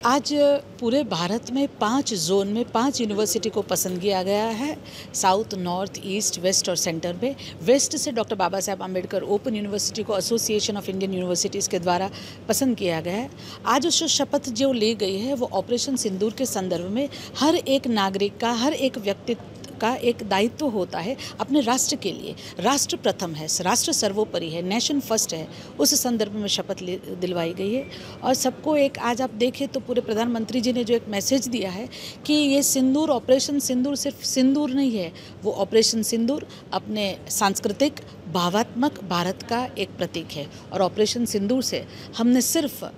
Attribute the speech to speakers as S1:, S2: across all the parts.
S1: आज पूरे भारत में 5 जोन में 5 यूनिवर्सिटी को पसंद किया गया है। साउथ, नॉर्थ, ईस्ट, वेस्ट और सेंटर में। वेस्ट से doctor Baba Saheb Ambedkar open university को एसोसिएशन ऑफ इंडियन यूनिवर्सिटीज़ के द्वारा पसंद किया गया है। आज जो शपथ जो ली गई है वो ऑपरेशन सिंदूर के संदर्भ में हर एक नागरिक का, हर एक व्यक्ति का एक दायित्व होता है अपने राष्ट्र के लिए। राष्ट्र प्रथम है, राष्ट्र सर्वोपरि है, नेशन फर्स्ट है। उस संदर्भ में शपथ दिलवाई गई है। और सबको एक आज आप देखें तो पूरे प्रधानमंत्री जी ने जो एक मैसेज दिया है कि ये सिंदूर, ऑपरेशन सिंदूर सिर्फ सिंदूर नहीं है, वो ऑपरेशन सिंदूर अपने सांस्कृतिक भावात्मक भारत का एक प्रतीक है। और ऑपरेशन सिंदूर से हमने सिर्फ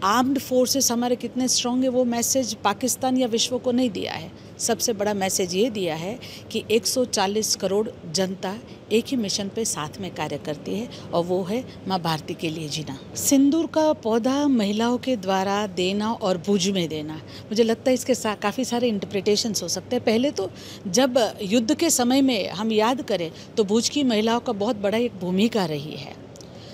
S1: आर्म्ड फोर्सेस हमारे कितने स्ट्रॉन्ग है वो मैसेज पाकिस्तान या विश्व को नहीं दिया है। सबसे बड़ा मैसेज ये दिया है कि 140 करोड़ जनता एक ही मिशन पे साथ में कार्य करती है और वो है माँ भारती के लिए जीना। सिंदूर का पौधा महिलाओं के द्वारा देना और भुज में देना, मुझे लगता है इसके काफ़ी सारे इंटरप्रिटेशंस हो सकते हैं। पहले तो जब युद्ध के समय में हम याद करें तो भुज की महिलाओं का बहुत बड़ा एक भूमिका रही है।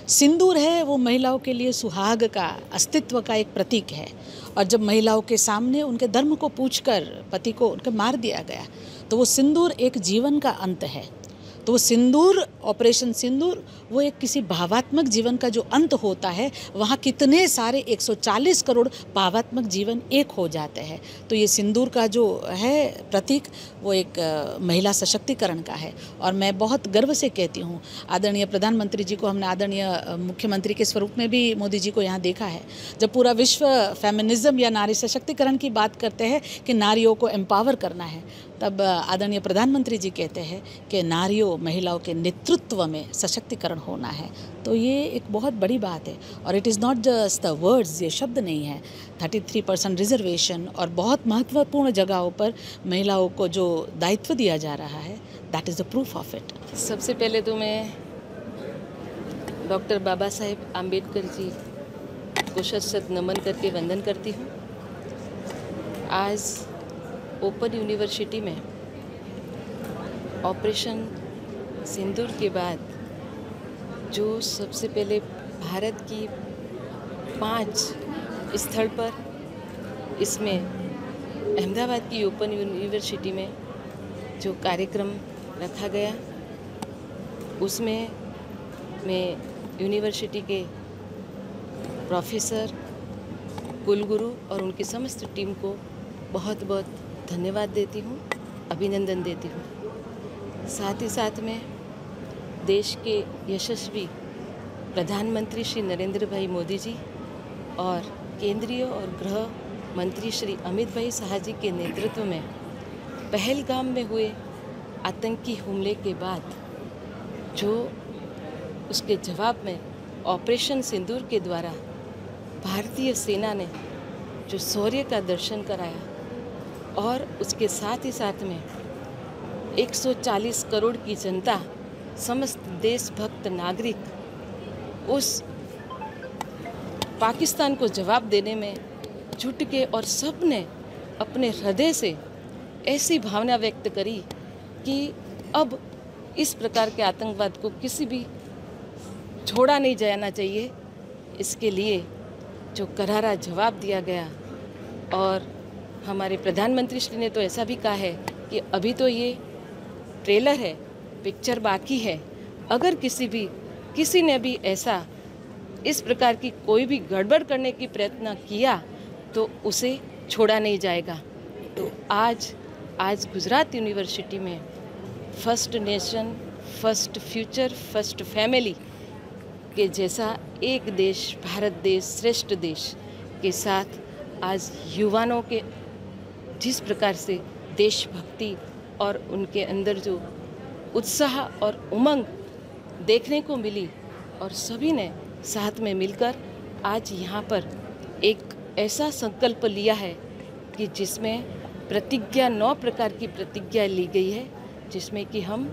S1: सिंदूर है वो महिलाओं के लिए सुहाग का, अस्तित्व का एक प्रतीक है। और जब महिलाओं के सामने उनके धर्म को पूछकर पति को उनके मार दिया गया तो वो सिंदूर एक जीवन का अंत है। तो वो सिंदूर, ऑपरेशन सिंदूर, वो एक किसी भावात्मक जीवन का जो अंत होता है, वहाँ कितने सारे 140 करोड़ भावात्मक जीवन एक हो जाते हैं। तो ये सिंदूर का जो है प्रतीक वो एक महिला सशक्तिकरण का है। और मैं बहुत गर्व से कहती हूँ, आदरणीय प्रधानमंत्री जी को हमने आदरणीय मुख्यमंत्री के स्वरूप में भी मोदी जी को यहाँ देखा है। जब पूरा विश्व फेमिनिज्म या नारी सशक्तिकरण की बात करते हैं कि नारियों को एम्पावर करना है, तब आदरणीय प्रधानमंत्री जी कहते हैं कि नारियों, महिलाओं के नेतृत्व में सशक्तिकरण होना है। तो ये एक बहुत बड़ी बात है। और it is not just the words, ये शब्द नहीं है। 33% रिजर्वेशन और बहुत महत्वपूर्ण जगहों पर महिलाओं को जो दायित्व दिया जा रहा है, that is the proof of it.
S2: सबसे पहले तो मैं डॉक्टर बाबा साहेब आम्बेडकर जी को शत नमन करके वंदन करती हूँ। आज ओपन यूनिवर्सिटी में ऑपरेशन सिंदूर के बाद जो सबसे पहले भारत की 5 स्थल पर, इसमें अहमदाबाद की ओपन यूनिवर्सिटी में जो कार्यक्रम रखा गया, उसमें मैं यूनिवर्सिटी के प्रोफेसर, कुलगुरु और उनकी समस्त टीम को बहुत बहुत धन्यवाद देती हूँ, अभिनंदन देती हूँ। साथ ही साथ में देश के यशस्वी प्रधानमंत्री श्री नरेंद्र भाई मोदी जी और केंद्रीय और गृह मंत्री श्री अमित भाई शाह जी के नेतृत्व में पहलगाम में हुए आतंकी हमले के बाद जो उसके जवाब में ऑपरेशन सिंदूर के द्वारा भारतीय सेना ने जो शौर्य का दर्शन कराया, और उसके साथ ही साथ में 140 करोड़ की जनता, समस्त देशभक्त नागरिक उस पाकिस्तान को जवाब देने में जुट के, और सब ने अपने हृदय से ऐसी भावना व्यक्त करी कि अब इस प्रकार के आतंकवाद को किसी भी छोड़ा नहीं जाना चाहिए। इसके लिए जो करारा जवाब दिया गया, और हमारे प्रधानमंत्री श्री ने तो ऐसा भी कहा है कि अभी तो ये ट्रेलर है, पिक्चर बाकी है। अगर किसी ने भी ऐसा इस प्रकार की कोई भी गड़बड़ करने की प्रयत्न किया तो उसे छोड़ा नहीं जाएगा। तो आज गुजरात यूनिवर्सिटी में first nation, first future, first family के जैसा एक देश, भारत देश, श्रेष्ठ देश के साथ आज युवाओं के जिस प्रकार से देशभक्ति और उनके अंदर जो उत्साह और उमंग देखने को मिली, और सभी ने साथ में मिलकर आज यहाँ पर एक ऐसा संकल्प लिया है कि जिसमें प्रतिज्ञा, 9 प्रकार की प्रतिज्ञा ली गई है, जिसमें कि हम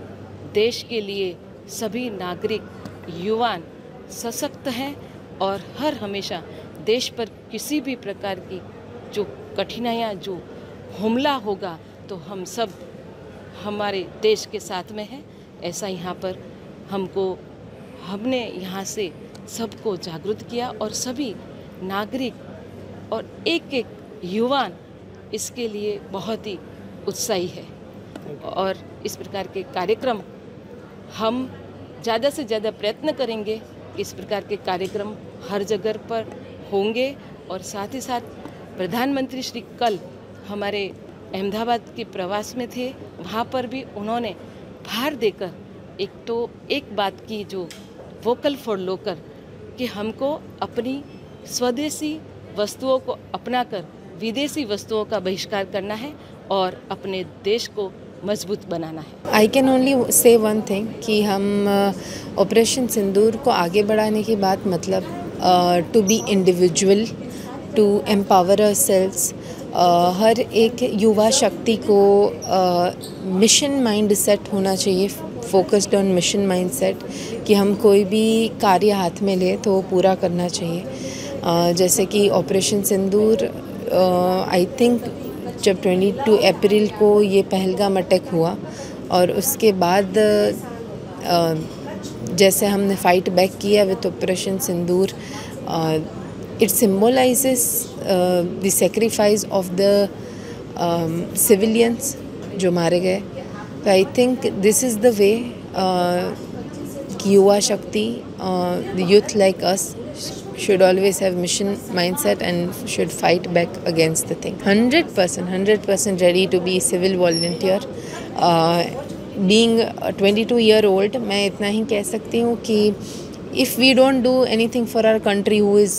S2: देश के लिए सभी नागरिक, युवान सशक्त हैं और हर हमेशा देश पर किसी भी प्रकार की जो कठिनाइयाँ, जो हमला होगा तो हम सब हमारे देश के साथ में हैं। ऐसा यहाँ पर हमने यहाँ से सबको जागरूक किया, और सभी नागरिक और एक एक युवान इसके लिए बहुत ही उत्साही है और इस प्रकार के कार्यक्रम हम ज़्यादा से ज़्यादा प्रयत्न करेंगे कि इस प्रकार के कार्यक्रम हर जगह पर होंगे। और साथ ही साथ प्रधानमंत्री श्री कल हमारे अहमदाबाद के प्रवास में थे, वहाँ पर भी उन्होंने भार देकर एक बात की जो वोकल फॉर लोकल, कि हमको अपनी स्वदेशी वस्तुओं को अपनाकर विदेशी वस्तुओं का बहिष्कार करना है और अपने देश को मजबूत बनाना है।
S3: I can only say one thing कि हम ऑपरेशन सिंदूर को आगे बढ़ाने की बात मतलब to be individual, to empower ourselves, हर एक युवा शक्ति को मिशन माइंड सेट होना चाहिए, focused on mission mind set, कि हम कोई भी कार्य हाथ में ले तो वो पूरा करना चाहिए। जैसे कि ऑपरेशन सिंदूर आई थिंक जब 22 अप्रैल को ये पहलगाम अटैक हुआ और उसके बाद जैसे हमने फाइट बैक किया with operation Sindoor, it symbolises the sacrifice of the civilians जो मारे गए। तो I think this is the way कि युवा शक्ति, the youth like us should always have mission mindset and should fight back against the thing. 100% ready to be civil volunteer. Being a 22-year-old, मैं इतना ही कह सकती हूँ कि if we don't do anything for our country, who is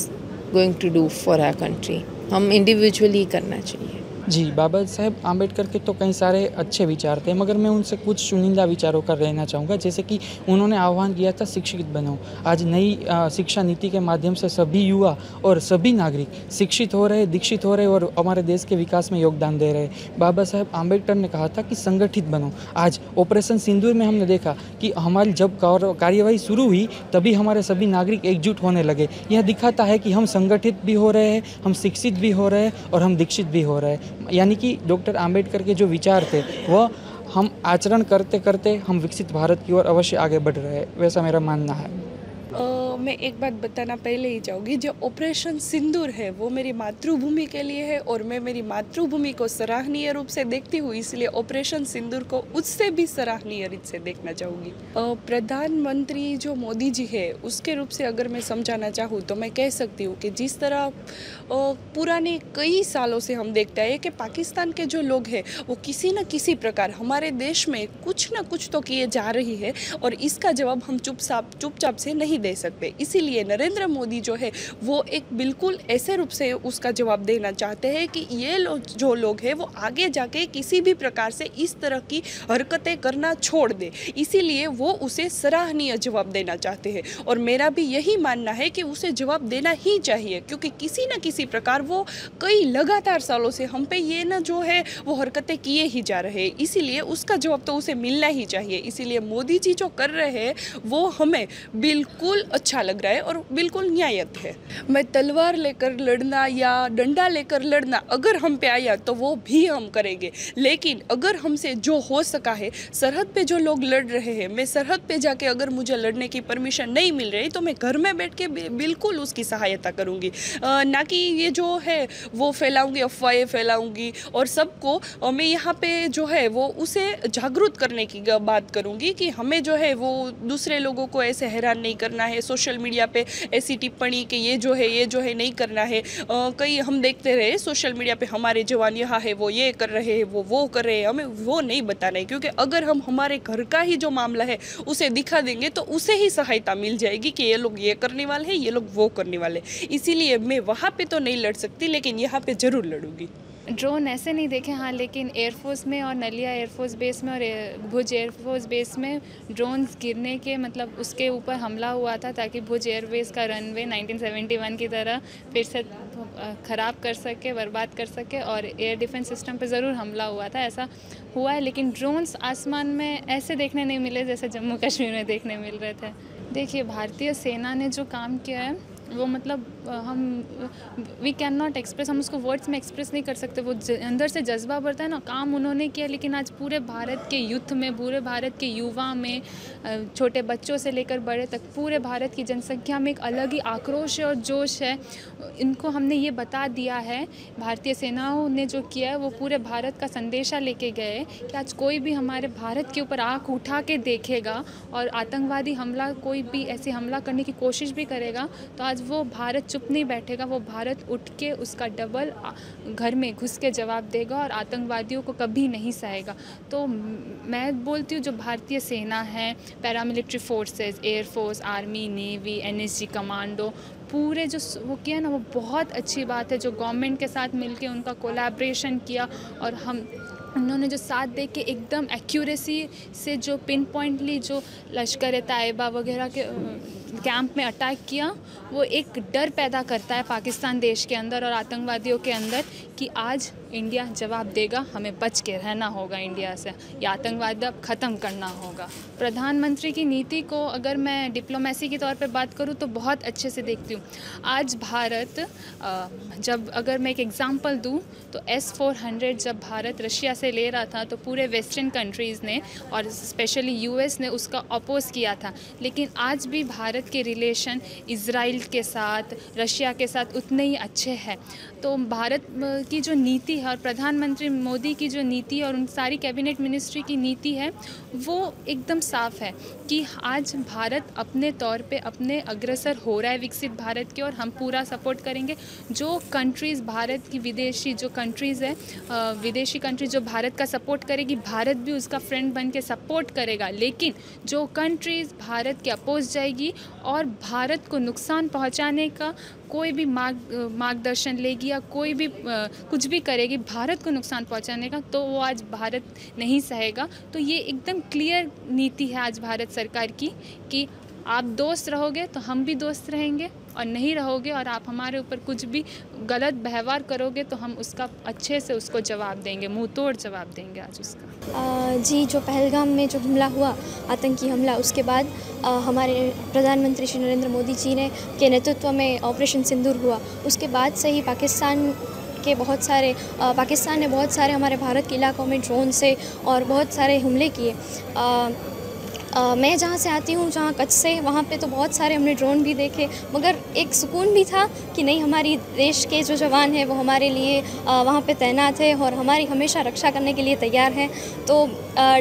S3: going to do for our country? हम individually करना चाहिए।
S4: जी, बाबा साहेब आम्बेडकर के तो कई सारे अच्छे विचार थे, मगर मैं उनसे कुछ चुनिंदा विचारों का रहना चाहूँगा। जैसे कि उन्होंने आह्वान किया था शिक्षित बनो। आज नई शिक्षा नीति के माध्यम से सभी युवा और सभी नागरिक शिक्षित हो रहे, दीक्षित हो रहे और हमारे देश के विकास में योगदान दे रहे। बाबा साहेब आम्बेडकर ने कहा था कि संगठित बनो। आज ऑपरेशन सिंदूर में हमने देखा कि हमारी जब कार्यवाही शुरू हुई तभी हमारे सभी नागरिक एकजुट होने लगे। यह दिखाता है कि हम संगठित भी हो रहे हैं, हम शिक्षित भी हो रहे हैं और हम दीक्षित भी हो रहे हैं। यानी कि डॉक्टर आम्बेडकर के जो विचार थे वह हम आचरण करते करते हम विकसित भारत की ओर अवश्य आगे बढ़ रहे हैं, वैसा मेरा मानना है।
S5: मैं एक बात बताना पहले ही चाहूँगी, जो ऑपरेशन सिंदूर है वो मेरी मातृभूमि के लिए है और मैं मेरी मातृभूमि को सराहनीय रूप से देखती हूँ, इसलिए ऑपरेशन सिंदूर को उससे भी सराहनीय रूप से देखना चाहूँगी। प्रधानमंत्री जो मोदी जी है उसके रूप से अगर मैं समझाना चाहूँ तो मैं कह सकती हूँ कि जिस तरह पुराने कई सालों से हम देखते हैं कि पाकिस्तान के जो लोग हैं वो किसी न किसी प्रकार हमारे देश में कुछ न कुछ तो किए जा रही है और इसका जवाब हम चुपचाप से नहीं दे सकते। इसीलिए नरेंद्र मोदी जो है वो एक बिल्कुल ऐसे रूप से उसका जवाब देना चाहते हैं कि ये जो लोग हैं वो आगे जाके किसी भी प्रकार से इस तरह की हरकतें करना छोड़ दे, इसीलिए वो उसे सराहनीय जवाब देना चाहते हैं। और मेरा भी यही मानना है कि उसे जवाब देना ही चाहिए, क्योंकि किसी न किसी प्रकार वो कई लगातार सालों से हम पे ये ना जो है वो हरकतें किए ही जा रहे हैं, इसीलिए उसका जवाब तो उसे मिलना ही चाहिए। इसीलिए मोदी जी जो कर रहे हैं वो हमें बिल्कुल अच्छा लग रहा है और बिल्कुल न्यायिक है। मैं तलवार लेकर लड़ना या डंडा लेकर लड़ना अगर हम पे आया तो वो भी हम करेंगे, लेकिन अगर हमसे जो हो सका है, सरहद पे जो लोग लड़ रहे हैं, मैं सरहद पे जाके अगर मुझे लड़ने की परमिशन नहीं मिल रही तो मैं घर में बैठ के बिल्कुल उसकी सहायता करूँगी, ना कि ये जो है वो फैलाऊँगी, अफवाहें फैलाऊँगी और सबको मैं यहाँ पे जो है वो उसे जागरूक करने की बात करूँगी कि हमें जो है वो दूसरे लोगों को ऐसे हैरान नहीं करना है, सोशल मीडिया पे ऐसी टिप्पणी कि ये जो है नहीं करना है। कई हम देखते रहे सोशल मीडिया पे हमारे जवान यहाँ है वो ये कर रहे हैं, वो कर रहे हैं, हमें वो नहीं बताना है, क्योंकि अगर हम हमारे घर का ही जो मामला है उसे दिखा देंगे तो उसे ही सहायता मिल जाएगी कि ये लोग ये करने वाले हैं, ये लोग वो करने वाले। इसीलिए मैं वहाँ पे तो नहीं लड़ सकती, लेकिन यहाँ पे ज़रूर लड़ूंगी।
S6: ड्रोन ऐसे नहीं देखे हाँ, लेकिन एयरफोर्स में और नलिया एयरफोर्स बेस में और भुज एयरफोर्स बेस में ड्रोन्स गिरने के मतलब उसके ऊपर हमला हुआ था ताकि भुज एयरवेज का रनवे 1971 की तरह फिर से ख़राब कर सके, बर्बाद कर सके, और एयर डिफेंस सिस्टम पे ज़रूर हमला हुआ था, ऐसा हुआ है। लेकिन ड्रोन्स आसमान में ऐसे देखने नहीं मिले जैसे जम्मू कश्मीर में देखने मिल रहे थे। देखिए, भारतीय सेना ने जो काम किया है वो मतलब हम वी कैन नॉट एक्सप्रेस, हम उसको वर्ड्स में एक्सप्रेस नहीं कर सकते। वो अंदर से जज्बा बढ़ता है ना, काम उन्होंने किया, लेकिन आज पूरे भारत के यूथ में, पूरे भारत के युवा में, छोटे बच्चों से लेकर बड़े तक पूरे भारत की जनसंख्या में एक अलग ही आक्रोश और जोश है। इनको हमने ये बता दिया है, भारतीय सेनाओं ने जो किया है वो पूरे भारत का संदेशा लेके गए कि आज कोई भी हमारे भारत के ऊपर आँख उठा के देखेगा और आतंकवादी हमला, कोई भी ऐसे हमला करने की कोशिश भी करेगा तो आज वो भारत चुप नहीं बैठेगा, वो भारत उठ के उसका डबल घर में घुस के जवाब देगा और आतंकवादियों को कभी नहीं सहेगा। तो मैं बोलती हूँ जो भारतीय सेना है, paramilitary forces, air force, army, navy, NSG, commando, पूरे जो वो किया ना वो बहुत अच्छी बात है। जो गवर्नमेंट के साथ मिलके उनका कोलैबोरेशन किया और उन्होंने जो साथ दे के एकदम एक्यूरेसी से जो पिन पॉइंटली जो लश्कर तैयबा वगैरह के कैंप में अटैक किया, वो एक डर पैदा करता है पाकिस्तान देश के अंदर और आतंकवादियों के अंदर कि आज इंडिया जवाब देगा, हमें बच के रहना होगा इंडिया से, या आतंकवाद अब ख़त्म करना होगा। प्रधानमंत्री की नीति को अगर मैं डिप्लोमेसी के तौर पे बात करूँ तो बहुत अच्छे से देखती हूँ। आज भारत जब अगर मैं एक एग्ज़ाम्पल दूँ तो S-400 जब भारत रशिया से ले रहा था तो पूरे वेस्टर्न कंट्रीज़ ने और स्पेशली US ने उसका अपोज़ किया था, लेकिन आज भी भारत के रिलेशन इज़राइल के साथ, रशिया के साथ उतने ही अच्छे हैं। तो भारत की जो नीति है और प्रधानमंत्री मोदी की जो नीति है और उन सारी कैबिनेट मिनिस्ट्री की नीति है वो एकदम साफ़ है कि आज भारत अपने तौर पे अपने अग्रसर हो रहा है विकसित भारत की, और हम पूरा सपोर्ट करेंगे। जो कंट्रीज़ भारत की विदेशी जो कंट्रीज़ है, विदेशी कंट्री जो भारत का सपोर्ट करेगी, भारत भी उसका फ्रेंड बन के सपोर्ट करेगा। लेकिन जो कंट्रीज़ भारत के अपोज जाएगी और भारत को नुकसान पहुंचाने का कोई भी मार्गदर्शन लेगी या कोई भी कुछ भी करेगी भारत को नुकसान पहुंचाने का, तो वो आज भारत नहीं सहेगा। तो ये एकदम क्लियर नीति है आज भारत सरकार की कि आप दोस्त रहोगे तो हम भी दोस्त रहेंगे, और नहीं रहोगे और आप हमारे ऊपर कुछ भी गलत व्यवहार करोगे तो हम उसका अच्छे से उसको जवाब देंगे, मुंह तोड़ जवाब देंगे आज उसका।
S7: जी, जो पहलगाम में जो हमला हुआ, आतंकी हमला, उसके बाद हमारे प्रधानमंत्री श्री नरेंद्र मोदी जी ने के नेतृत्व में ऑपरेशन सिंदूर हुआ। उसके बाद से ही पाकिस्तान ने बहुत सारे हमारे भारत के इलाकों में ड्रोन से और बहुत सारे हमले किए। मैं जहाँ से आती हूँ, जहाँ कच्छ से, वहाँ पे तो बहुत सारे हमने ड्रोन भी देखे, मगर एक सुकून भी था कि नहीं, हमारी देश के जो जवान हैं वो हमारे लिए वहाँ पे तैनात है और हमारी हमेशा रक्षा करने के लिए तैयार हैं। तो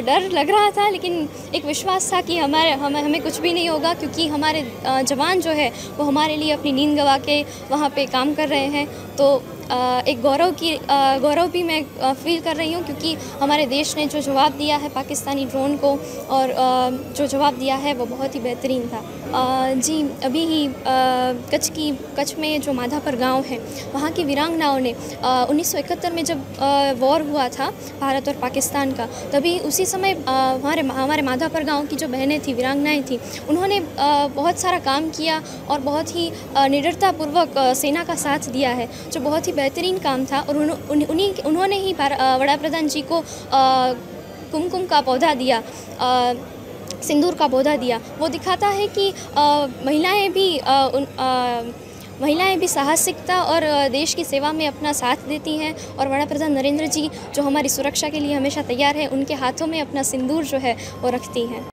S7: डर लग रहा था, लेकिन एक विश्वास था कि हमें कुछ भी नहीं होगा, क्योंकि हमारे जवान जो है वो हमारे लिए अपनी नींद गंवा के वहाँ पे काम कर रहे हैं। तो एक गौरव भी मैं फील कर रही हूँ, क्योंकि हमारे देश ने जो जवाब दिया है पाकिस्तानी ड्रोन को, और जो जवाब दिया है वो बहुत ही बेहतरीन था। जी, अभी ही कच्छ में जो माधापर गांव है, वहाँ की वीरांगनाओं ने 1971 में जब वॉर हुआ था भारत और पाकिस्तान का, तभी उसी समय हमारे माधापर गांव की जो बहनें थी, वीरांगनाएँ थी, उन्होंने बहुत सारा काम किया और बहुत ही निडरतापूर्वक सेना का साथ दिया है, जो बहुत ही बेहतरीन काम था। और उन्होंने ही वड़ा प्रधान जी को कुमकुम का पौधा दिया, सिंदूर का पौधा दिया। वो दिखाता है कि महिलाएं भी साहसिकता और देश की सेवा में अपना साथ देती हैं, और वड़ा प्रधान नरेंद्र जी जो हमारी सुरक्षा के लिए हमेशा तैयार है, उनके हाथों में अपना सिंदूर जो है वो रखती हैं।